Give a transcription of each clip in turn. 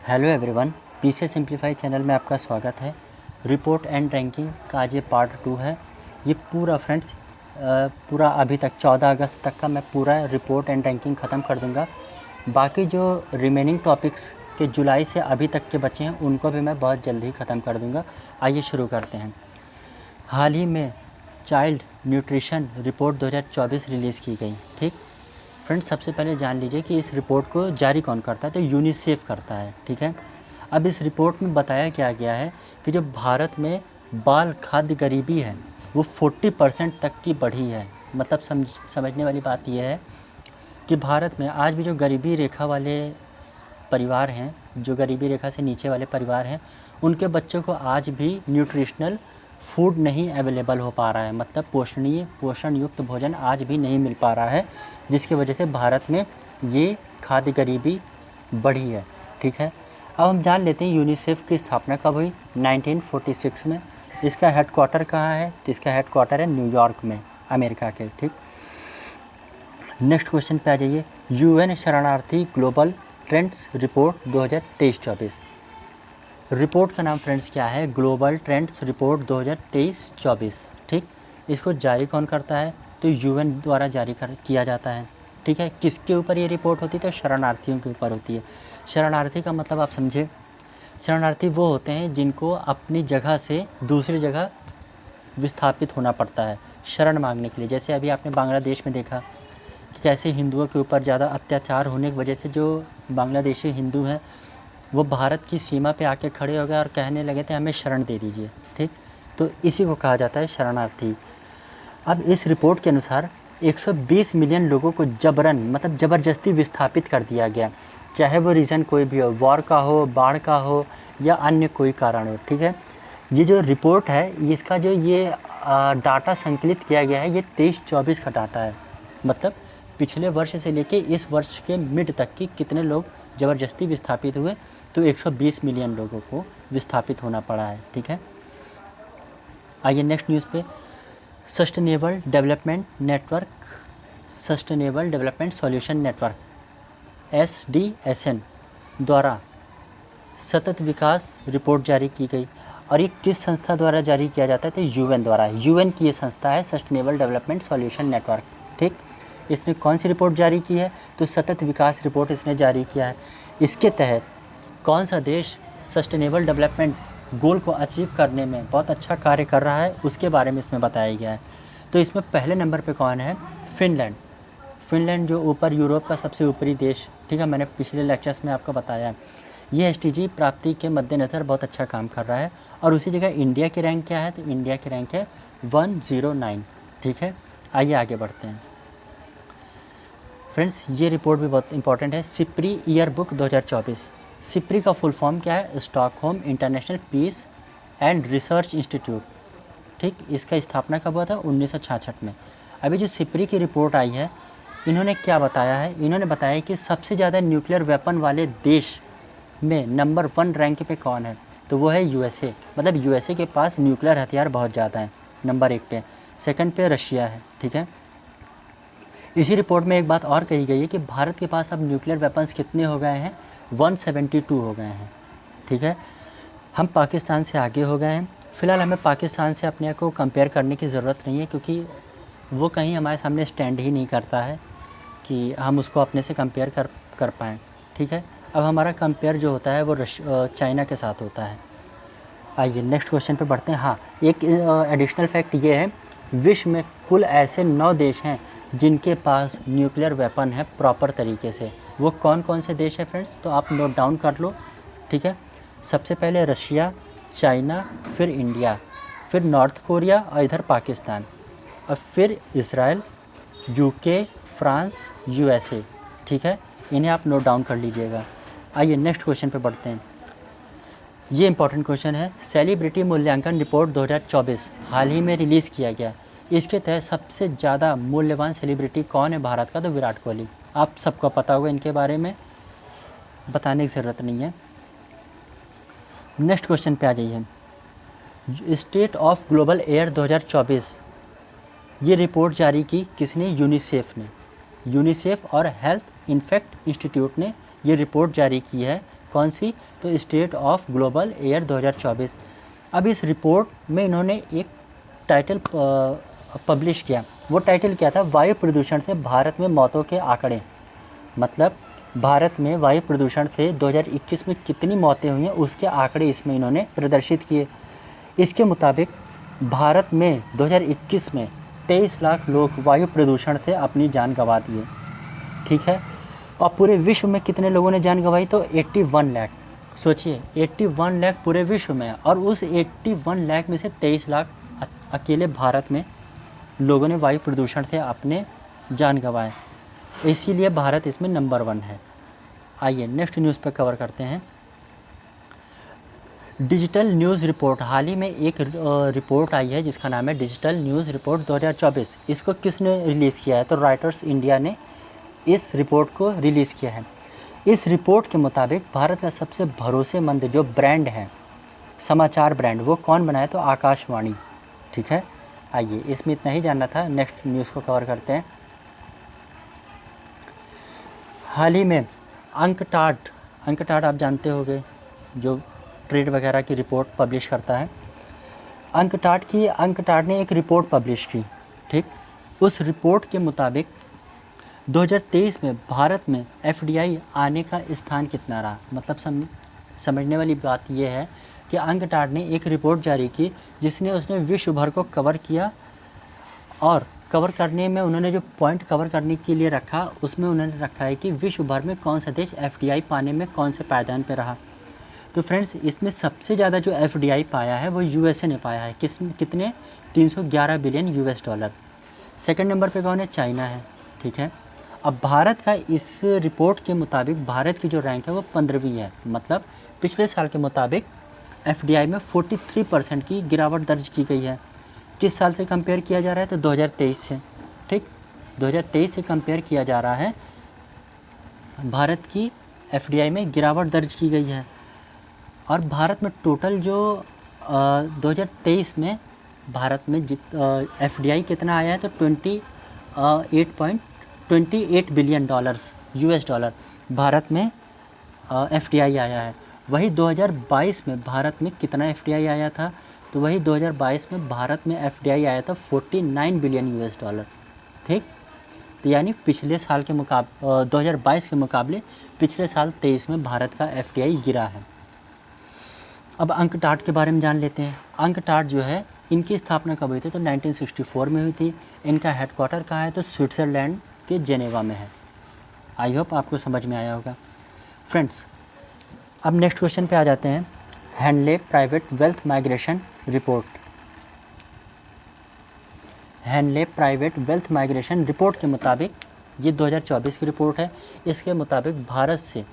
Hello everyone, पीसे simplify channel में आपका स्वागत है। रिपोर्ट एंड रैंकिंग का आज ये पार्ट 2 है। ये पूरा फ्रेंड्स पूरा अभी तक 14 अगस्त तक का मैं पूरा रिपोर्ट एंड रैंकिंग ख़त्म कर दूंगा। बाकी जो रिमेनिंग टॉपिक्स के जुलाई से अभी तक के बचे हैं उनको भी मैं बहुत जल्दी ख़त्म कर दूंगा। आइए शुरू करते हैं। हाल ही में चाइल्ड न्यूट्रिशन रिपोर्ट 2024 रिलीज़ की गई। ठीक फ्रेंड्स, सबसे पहले जान लीजिए कि इस रिपोर्ट को जारी कौन करता है, तो यूनिसेफ करता है। ठीक है, अब इस रिपोर्ट में बताया क्या गया है कि जो भारत में बाल खाद्य गरीबी है वो 40% तक की बढ़ी है। मतलब समझने वाली बात यह है कि भारत में आज भी जो गरीबी रेखा वाले परिवार हैं, जो गरीबी रेखा से नीचे वाले परिवार हैं, उनके बच्चों को आज भी न्यूट्रिशनल फूड नहीं अवेलेबल हो पा रहा है। मतलब पोषण युक्त भोजन आज भी नहीं मिल पा रहा है, जिसकी वजह से भारत में ये खाद्य गरीबी बढ़ी है। ठीक है, अब हम जान लेते हैं यूनिसेफ की स्थापना कब हुई। 1946 में। इसका हेडक्वार्टर कहाँ है, तो इसका हेडक्वार्टर है न्यूयॉर्क में, अमेरिका के। ठीक, नेक्स्ट क्वेश्चन पे आ जाइए। यूएन शरणार्थी ग्लोबल ट्रेंड्स रिपोर्ट 2023-24। रिपोर्ट का नाम फ्रेंड्स क्या है, ग्लोबल ट्रेंड्स रिपोर्ट 2023-24। ठीक, इसको जारी कौन करता है, तो यूएन द्वारा जारी किया जाता है। ठीक है, किसके ऊपर ये रिपोर्ट होती है, तो शरणार्थियों के ऊपर होती है। शरणार्थी का मतलब आप समझे, शरणार्थी वो होते हैं जिनको अपनी जगह से दूसरी जगह विस्थापित होना पड़ता है शरण मांगने के लिए। जैसे अभी आपने बांग्लादेश में देखा कि कैसे हिंदुओं के ऊपर ज़्यादा अत्याचार होने की वजह से जो बांग्लादेशी हिंदू हैं वो भारत की सीमा पे आके खड़े हो गए और कहने लगे थे हमें शरण दे दीजिए। ठीक, तो इसी को कहा जाता है शरणार्थी। अब इस रिपोर्ट के अनुसार 120 मिलियन लोगों को जबरन मतलब ज़बरदस्ती विस्थापित कर दिया गया, चाहे वो रीज़न कोई भी हो, वॉर का हो, बाढ़ का हो या अन्य कोई कारण हो। ठीक है, ये जो रिपोर्ट है इसका जो ये डाटा संकलित किया गया है ये 23-24 का डाटा है। मतलब पिछले वर्ष से लेके इस वर्ष के मिड तक की कितने लोग ज़बरदस्ती विस्थापित हुए, तो 120 मिलियन लोगों को विस्थापित होना पड़ा है। ठीक है, आइए नेक्स्ट न्यूज़ पे। Sustainable development network, sustainable development solution network SDSN द्वारा सतत विकास रिपोर्ट जारी की गई। और ये किस संस्था द्वारा जारी किया जाता है, तो यूएन द्वारा। यूएन की ये संस्था है सस्टेनेबल डेवलपमेंट सॉल्यूशन नेटवर्क। ठीक, इसने कौन सी रिपोर्ट जारी की है, तो सतत विकास रिपोर्ट इसने जारी किया है। इसके तहत कौन सा देश सस्टेनेबल डेवलपमेंट गोल को अचीव करने में बहुत अच्छा कार्य कर रहा है उसके बारे में इसमें बताया गया है। तो इसमें पहले नंबर पे कौन है, फिनलैंड। फिनलैंड जो ऊपर यूरोप का सबसे ऊपरी देश, ठीक है, मैंने पिछले लेक्चर्स में आपको बताया ये SDG प्राप्ति के मद्देनज़र बहुत अच्छा काम कर रहा है। और उसी जगह इंडिया की रैंक क्या है, तो इंडिया की रैंक है 109। ठीक है, आइए आगे बढ़ते हैं फ्रेंड्स। ये रिपोर्ट भी बहुत इंपॉर्टेंट है, सिप्री ईयर बुक 2024। सिप्री का फुल फॉर्म क्या है, Stockholm International Peace and Research Institute. ठीक, इसका स्थापना कब हुआ था, 1966 में। अभी जो सिप्री की रिपोर्ट आई है इन्होंने क्या बताया है, इन्होंने बताया कि सबसे ज़्यादा न्यूक्लियर वेपन वाले देश में नंबर 1 रैंक पे कौन है, तो वो है USA। मतलब USA के पास न्यूक्लियर हथियार बहुत ज़्यादा हैं, नंबर 1 पे। सेकंड पे रशिया है। ठीक है, इसी रिपोर्ट में एक बात और कही गई है कि भारत के पास अब न्यूक्लियर वेपन्स कितने हो गए हैं, 172 हो गए हैं। ठीक है, हम पाकिस्तान से आगे हो गए हैं। फ़िलहाल हमें पाकिस्तान से अपने को कंपेयर करने की ज़रूरत नहीं है, क्योंकि वो कहीं हमारे सामने स्टैंड ही नहीं करता है कि हम उसको अपने से कंपेयर कर पाएँ। ठीक है, अब हमारा कंपेयर जो होता है वो चाइना के साथ होता है। आइए नेक्स्ट क्वेश्चन पे बढ़ते हैं। हाँ, एक एडिशनल फैक्ट ये है, विश्व में कुल ऐसे 9 देश हैं जिनके पास न्यूक्लियर वेपन है प्रॉपर तरीके से। वो कौन कौन से देश हैं फ्रेंड्स, तो आप नोट डाउन कर लो। ठीक है, सबसे पहले रशिया, चाइना, फिर इंडिया, फिर नॉर्थ कोरिया और इधर पाकिस्तान, और फिर इसराइल, UK, फ्रांस, USA। ठीक है, इन्हें आप नोट डाउन कर लीजिएगा। आइए नेक्स्ट क्वेश्चन पे बढ़ते हैं। ये इंपॉर्टेंट क्वेश्चन है, सेलिब्रिटी मूल्यांकन रिपोर्ट 2024 हाल ही में रिलीज़ किया गया। इसके तहत सबसे ज़्यादा मूल्यवान सेलिब्रिटी कौन है भारत का, तो विराट कोहली। आप सबको पता होगा, इनके बारे में बताने की ज़रूरत नहीं है। नेक्स्ट क्वेश्चन पे आ जाइए। स्टेट ऑफ ग्लोबल एयर 2024 ये रिपोर्ट जारी की किसने, यूनिसेफ ने। यूनिसेफ और हेल्थ इन्फेक्ट इंस्टीट्यूट ने ये रिपोर्ट जारी की है कौन सी? तो स्टेट ऑफ ग्लोबल एयर 2024। अब इस रिपोर्ट में इन्होंने एक टाइटल पब्लिश किया। वो टाइटल क्या था? वायु प्रदूषण से भारत में मौतों के आंकड़े। मतलब भारत में वायु प्रदूषण से 2021 में कितनी मौतें हुई हैं उसके आंकड़े इसमें इन्होंने प्रदर्शित किए। इसके मुताबिक भारत में 2021 में 23 लाख लोग वायु प्रदूषण से अपनी जान गंवा दिए। ठीक है, और पूरे विश्व में कितने लोगों ने जान गंवाई? तो 81 लाख। सोचिए 81 लाख पूरे विश्व में, और उस 81 लाख में से 23 लाख अकेले भारत में लोगों ने वायु प्रदूषण से अपने जान गंवाए। इसीलिए भारत इसमें नंबर 1 है। आइए नेक्स्ट न्यूज़ पर कवर करते हैं। Digital news report. हाल ही में एक रिपोर्ट आई है जिसका नाम है डिजिटल न्यूज़ रिपोर्ट 2024। इसको किसने रिलीज़ किया है? तो रॉयटर्स इंडिया ने इस रिपोर्ट को रिलीज़ किया है। इस रिपोर्ट के मुताबिक भारत का सबसे भरोसेमंद जो ब्रांड है, समाचार ब्रांड, वो कौन बनाया? तो आकाशवाणी। ठीक है, आइए इसमें इतना ही जानना था। नेक्स्ट न्यूज़ को कवर करते हैं। हाल ही में अंकटाड आप जानते होंगे, जो ट्रेड वगैरह की रिपोर्ट पब्लिश करता है। अंकटाड ने एक रिपोर्ट पब्लिश की। ठीक, उस रिपोर्ट के मुताबिक 2023 में भारत में एफडीआई आने का स्थान कितना रहा? मतलब समझने वाली बात यह है कि अंकटाड ने एक रिपोर्ट जारी की जिसने उसने विश्व भर को कवर किया, और कवर करने में उन्होंने जो पॉइंट कवर करने के लिए रखा उसमें उन्होंने रखा है कि विश्व भर में कौन सा देश एफडीआई पाने में कौन से पायदान पर रहा। तो फ्रेंड्स, इसमें सबसे ज़्यादा जो एफडीआई पाया है वो यूएसए ने पाया है। कितने? 311 billion US dollar. Second number पे कौन है? चाइना है। ठीक है, अब भारत का इस रिपोर्ट के मुताबिक भारत की जो रैंक है वो 15वीं है। मतलब पिछले साल के मुताबिक एफडीआई में 43% की गिरावट दर्ज की गई है। किस साल से कंपेयर किया जा रहा है? तो 2023 से। ठीक, 2023 से कंपेयर किया जा रहा है। भारत की एफडीआई में गिरावट दर्ज की गई है, और भारत में टोटल जो 2023 में भारत में एफडीआई कितना आया है? तो 28 billion dollars, US dollar Bharat में एफडीआई आया है। वही 2022 में भारत में कितना एफडीआई आया था? तो वही 2022 में भारत में एफडीआई आया था 49 बिलियन यूएस डॉलर। ठीक, तो यानी पिछले साल के 2022 के मुकाबले पिछले साल 23 में भारत का एफडीआई गिरा है। अब अंकटाड के बारे में जान लेते हैं। अंकटाड जो है, इनकी स्थापना कब हुई थी? तो 1964 में हुई थी। इनका हेडक्वार्टर कहाँ है? तो स्विट्ज़रलैंड के जेनेवा में है। आई होप आपको समझ में आया होगा। फ्रेंड्स, अब नेक्स्ट क्वेश्चन पे आ जाते हैं। Handle private wealth migration report. Handle private wealth migration report के मुताबिक, ये 2024 की रिपोर्ट है। इसके मुताबिक भारत से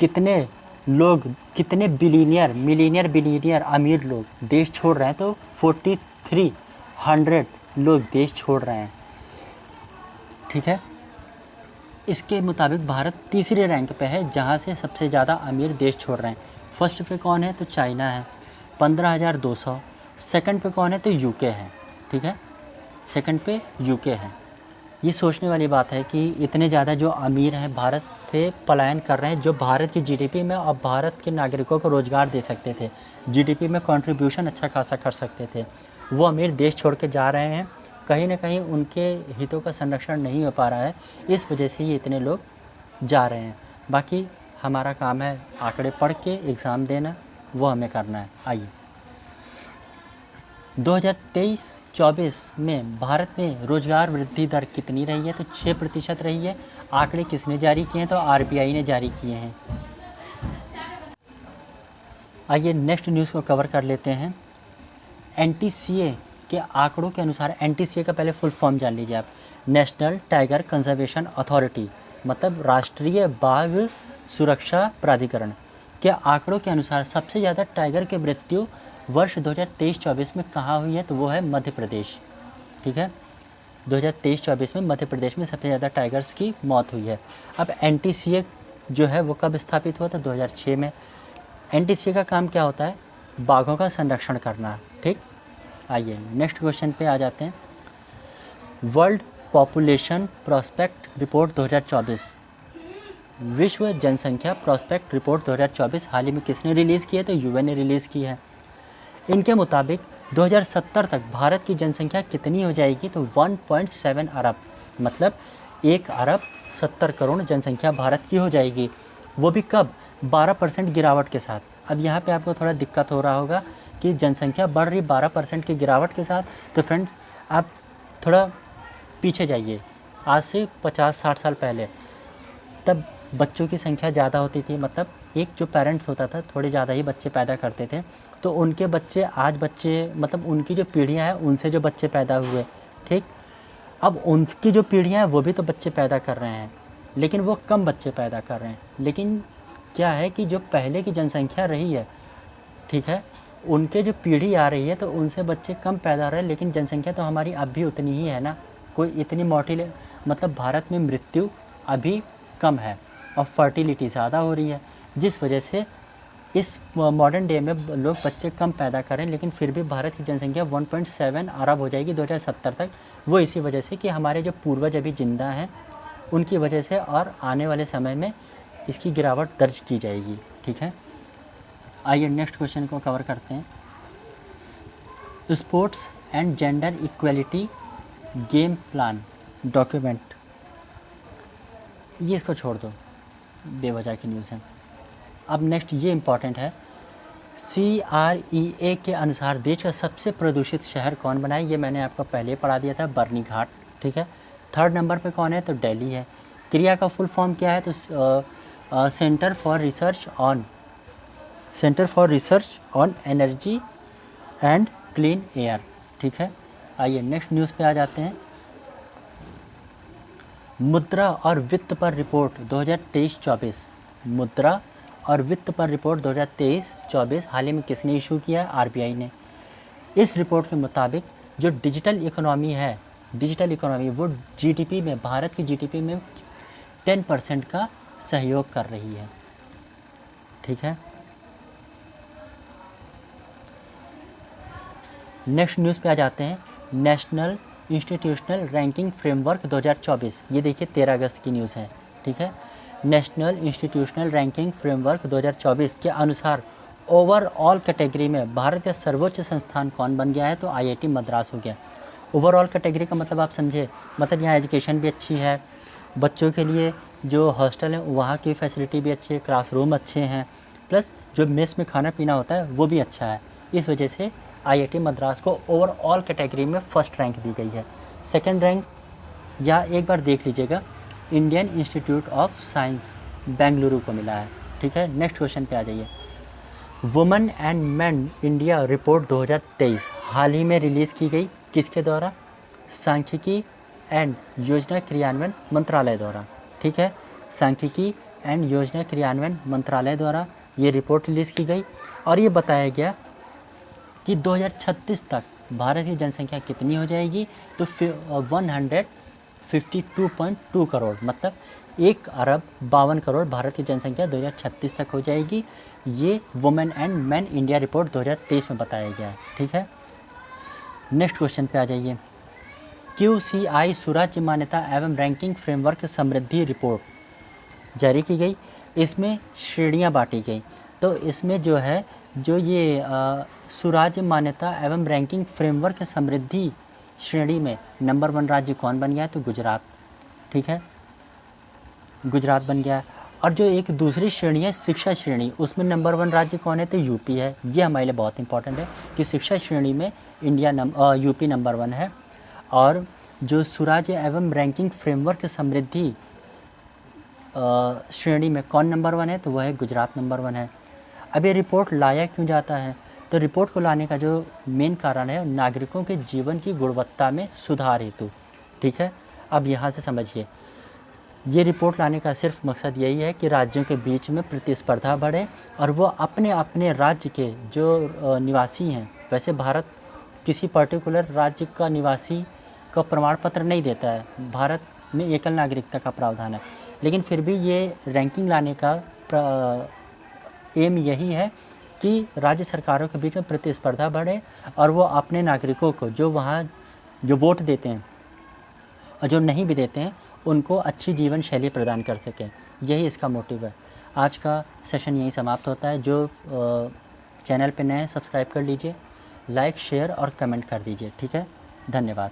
कितने लोग, कितने बिलीनियर अमीर लोग देश छोड़ रहे हैं? तो 4300 लोग देश छोड़ रहे हैं। ठीक है, इसके मुताबिक भारत तीसरे रैंक पे है जहाँ से सबसे ज़्यादा अमीर देश छोड़ रहे हैं। फर्स्ट पे कौन है? तो चाइना है, 15,200। सेकंड पे कौन है? तो यूके है। ठीक है, सेकंड पे यूके है। ये सोचने वाली बात है कि इतने ज़्यादा जो अमीर हैं भारत से पलायन कर रहे हैं, जो भारत की जीडीपी में और भारत के नागरिकों को रोज़गार दे सकते थे, जीडीपी में कंट्रीब्यूशन अच्छा खासा कर सकते थे, वो अमीर देश छोड़ के जा रहे हैं। कहीं ना कहीं उनके हितों का संरक्षण नहीं हो पा रहा है, इस वजह से ये इतने लोग जा रहे हैं। बाकी हमारा काम है आंकड़े पढ़ के एग्ज़ाम देना, वो हमें करना है। आइए 2023-24 में भारत में रोज़गार वृद्धि दर कितनी रही है? तो 6% रही है। आंकड़े किसने जारी किए हैं? तो आरबीआई ने जारी किए हैं। आइए नेक्स्ट न्यूज़ को कवर कर लेते हैं। एनटीसीए के आंकड़ों के अनुसार, एनटीसीए का पहले फुल फॉर्म जान लीजिए आप, नेशनल टाइगर कंजर्वेशन अथॉरिटी, मतलब राष्ट्रीय बाघ सुरक्षा प्राधिकरण के आंकड़ों के अनुसार सबसे ज़्यादा टाइगर की मृत्यु वर्ष 2023-24 में कहाँ हुई है? तो वो है मध्य प्रदेश। ठीक है, 2023-24 में मध्य प्रदेश में सबसे ज़्यादा टाइगर्स की मौत हुई है। अब एनटीसीए जो है वो कब स्थापित हुआ था? 2006 में। एनटीसीए का काम क्या होता है? बाघों का संरक्षण करना। ठीक, आइए नेक्स्ट क्वेश्चन पे आ जाते हैं। World population prospect report 2024। विश्व जनसंख्या प्रोस्पेक्ट रिपोर्ट 2024 हाल ही में किसने रिलीज़ की है? तो यूएन ने रिलीज़ की है। इनके मुताबिक 2070 तक भारत की जनसंख्या कितनी हो जाएगी? तो 1.7 अरब, मतलब 1 अरब 70 करोड़ जनसंख्या भारत की हो जाएगी। वो भी कब? 12% गिरावट के साथ। अब यहाँ पे आपको थोड़ा दिक्कत हो रहा होगा कि जनसंख्या बढ़ रही 12% की गिरावट के साथ। तो फ्रेंड्स आप थोड़ा पीछे जाइए, आज से 50-60 साल पहले, तब बच्चों की संख्या ज़्यादा होती थी, मतलब एक जो पेरेंट्स होता था थोड़े ज़्यादा ही बच्चे पैदा करते थे, तो उनके बच्चे आज बच्चे, मतलब उनकी जो पीढ़ियाँ हैं उनसे जो बच्चे पैदा हुए, ठीक, अब उनकी जो पीढ़ियाँ हैं वो भी तो बच्चे पैदा कर रहे हैं, लेकिन वो कम बच्चे पैदा कर रहे हैं। लेकिन क्या है कि जो पहले की जनसंख्या रही है, ठीक है, उनके जो पीढ़ी आ रही है तो उनसे बच्चे कम पैदा हो रहे हैं, लेकिन जनसंख्या तो हमारी अब भी उतनी ही है ना। कोई इतनी मोर्टिल, मतलब भारत में मृत्यु अभी कम है और फर्टिलिटी ज़्यादा हो रही है, जिस वजह से इस मॉडर्न डे में लोग बच्चे कम पैदा करें, लेकिन फिर भी भारत की जनसंख्या 1.7 अरब हो जाएगी 2070 तक। वो इसी वजह से कि हमारे जो पूर्वज अभी जिंदा हैं उनकी वजह से, और आने वाले समय में इसकी गिरावट दर्ज की जाएगी। ठीक है, आइए नेक्स्ट क्वेश्चन को कवर करते हैं। Sports and gender equality game plan document, ये इसको छोड़ दो, बेवजह की न्यूज़ है। अब नेक्स्ट ये इम्पॉर्टेंट है, CREA के अनुसार देश का सबसे प्रदूषित शहर कौन बना है? ये मैंने आपको पहले पढ़ा दिया था, बर्नी घाट। ठीक है, 3rd नंबर पे कौन है? तो दिल्ली है। क्रिया का फुल फॉर्म क्या है? तो centre for research on energy and clean air. ठीक है, आइए नेक्स्ट न्यूज़ पे आ जाते हैं। मुद्रा और वित्त पर रिपोर्ट 2023-24, मुद्रा और वित्त पर रिपोर्ट 2023-24 हाल ही में किसने इशू किया है? RBI ने। इस रिपोर्ट के मुताबिक जो डिजिटल इकोनॉमी है, डिजिटल इकोनॉमी वो GDP में, भारत की GDP में 10% का सहयोग कर रही है। ठीक है, नेक्स्ट न्यूज़ पे आ जाते हैं। नेशनल इंस्टीट्यूशनल रैंकिंग फ्रेमवर्क 2024, ये देखिए 13 अगस्त की न्यूज़ है। ठीक है, नेशनल इंस्टीट्यूशनल रैंकिंग फ्रेमवर्क 2024 के अनुसार ओवरऑल कैटेगरी में भारत का सर्वोच्च संस्थान कौन बन गया है? तो IIT मद्रास हो गया। ओवरऑल कैटेगरी का मतलब आप समझे, मतलब यहाँ एजुकेशन भी अच्छी है, बच्चों के लिए जो हॉस्टल है वहाँ की फैसिलिटी भी अच्छी है, क्लासरूम अच्छे हैं, प्लस जो मेस में खाना पीना होता है वो भी अच्छा है। इस वजह से IIT मद्रास को ओवरऑल कैटेगरी में फर्स्ट रैंक दी गई है। सेकंड रैंक या एक बार देख लीजिएगा, Indian institute of science Bengaluru को मिला है। ठीक है, नेक्स्ट क्वेश्चन पे आ जाइए। Women and man India report 2023 हाल ही में रिलीज़ की गई, किसके द्वारा? सांख्यिकी एंड योजना क्रियान्वयन मंत्रालय द्वारा। ठीक है, सांख्यिकी एंड योजना क्रियान्वयन मंत्रालय द्वारा ये रिपोर्ट रिलीज़ की गई, और ये बताया गया कि 2036 तक भारत की जनसंख्या कितनी हो जाएगी? तो 152.2 करोड़, मतलब 1 अरब 52 करोड़ भारत की जनसंख्या 2036 तक हो जाएगी। ये women and man India report 2023 में बताया गया है। ठीक है, नेक्स्ट क्वेश्चन पे आ जाइए। QCI सुराज्य मान्यता एवं रैंकिंग फ्रेमवर्क समृद्धि रिपोर्ट जारी की गई। इसमें श्रेणियाँ बांटी गई, तो इसमें जो है, जो ये सुराज्य मान्यता एवं रैंकिंग फ्रेमवर्क समृद्धि श्रेणी में नंबर 1 राज्य कौन बन गया है? तो गुजरात। ठीक है, गुजरात बन गया। और जो एक दूसरी श्रेणी है शिक्षा श्रेणी, उसमें नंबर 1 राज्य कौन है? तो यूपी है। ये हमारे लिए बहुत इंपॉर्टेंट है कि शिक्षा श्रेणी में यूपी नंबर 1 है। और जो सुराज्य एवं रैंकिंग फ्रेमवर्क समृद्धि श्रेणी में कौन नंबर 1 है? तो वह है गुजरात नंबर 1 है। अब ये रिपोर्ट लाया क्यों जाता है? तो रिपोर्ट को लाने का जो मेन कारण है, नागरिकों के जीवन की गुणवत्ता में सुधार हेतु। ठीक है, अब यहाँ से समझिए, ये रिपोर्ट लाने का सिर्फ मकसद यही है कि राज्यों के बीच में प्रतिस्पर्धा बढ़े और वो अपने अपने राज्य के जो निवासी हैं, वैसे भारत किसी पर्टिकुलर राज्य का निवासी का प्रमाण पत्र नहीं देता है, भारत में एकल नागरिकता का प्रावधान है, लेकिन फिर भी ये रैंकिंग लाने का एम यही है कि राज्य सरकारों के बीच में प्रतिस्पर्धा बढ़े और वो अपने नागरिकों को जो वहाँ जो वोट देते हैं और जो नहीं भी देते हैं उनको अच्छी जीवन शैली प्रदान कर सकें। यही इसका मोटिव है। आज का सेशन यहीं समाप्त होता है। जो चैनल पे नए हैं सब्सक्राइब कर लीजिए, लाइक शेयर और कमेंट कर दीजिए। ठीक है, धन्यवाद।